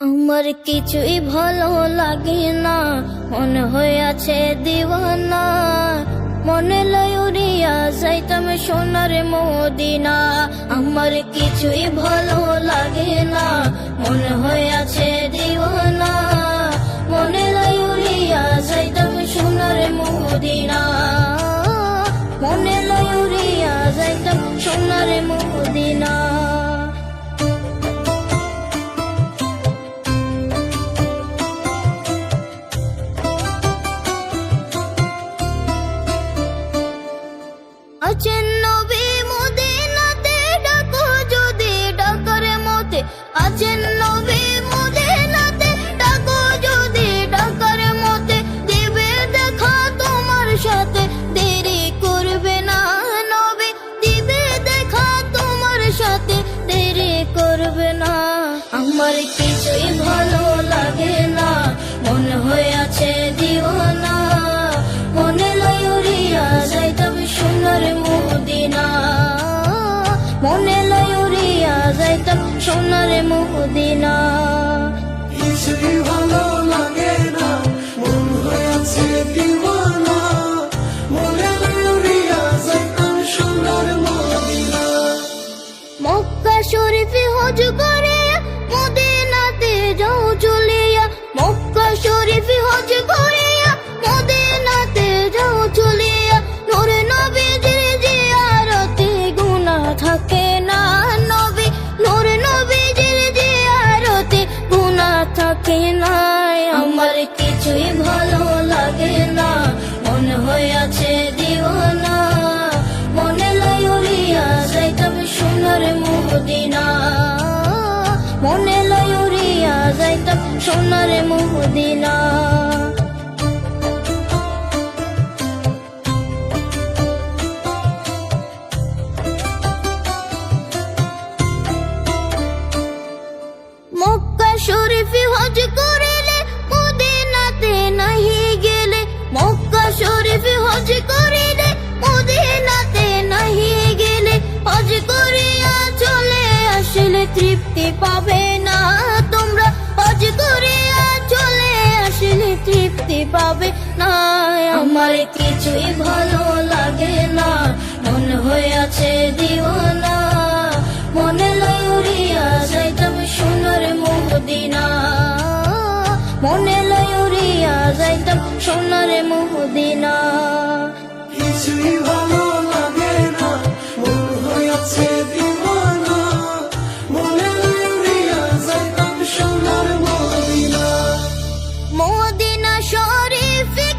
আমার কিছুই ভালো লাগে না, মনে হয়ে আছে দিওয়ানা। মনে লয় উড়িয়া যাইতাম সোনার মদিনা। আমার কিছুই ভালো লাগে না, মনে হয়ে আছে দিওয়ানা। মনে লয় উড়িয়া যাইতাম সোনার মদিনা। মনে লয় উড়িয়া যাইতাম সোনার মদিনা। আছেন নবী মদিনাতে, ডাকো যদি ডাকার মতে। আছেন নবী মদিনাতে, ডাকো যদি ডাকার মতে। দিবে দেখা তোমার সাথে, দেরি করবে না নবী। দিবে দেখা তোমার সাথে, দেরি করবে না। আমার কিছুই ভালো লাগে না, মনে হয়ে আছে দিওয়ানা। মনে লয় উড়িয়া যাইতাম সোনার মদিনা। মনে লয় উড়িয়া যাইতাম সোনার মদিনা। কিছুই ভালো লাগে না, মন হয়ে আছে দিওয়ানা। মনে উড়িয়া যাইতাম সোনার মদিনা। মক্কা শরীফে হজ করে মদিনাতে যাও চলিয়া। মক্কা শরীফে হজ করে মদিনাতে যাও চলিয়া। নূরে নবীজির জিয়ারতে গুনাহ থাকে না নবী। নূরে নবীজির জিয়ারতে গুনাহ থাকে না। আমার কিছুই ভালো লাগে না, মনে হয়ে আছে দিওয়ানা। মনে লয় উড়িয়া যাইতাম সোনার মদিনা। মনে লয় উড়িয়া যাইতাম সোনার মদিনা। মক্কা শরীফে হজ করিলে মদিনাতে নাহি গেলে। মক্কা শরীফে হজ করিলে মদিনাতে নাহি গেলে। হজ করিয়া চলে আসলে তৃপ্তি পাবে না তোমরা। হজ করিয়া চলে আসলে তৃপ্তি পাবে না। আমার কিছুই ভালো লাগে না, মনে হয়ে আছে দিওয়ানা। মনে লয় উড়িয়া যাইতাম সোনার মদিনা। মনে লয় উড়িয়া যাইতাম সোনার মদিনা। কিছুই ভালো লাগে না, মন হয়ে আছে দিওয়ানা। মনে উড়িয়া যাইতাম সোনার মদিনা। মদিনা শরীফে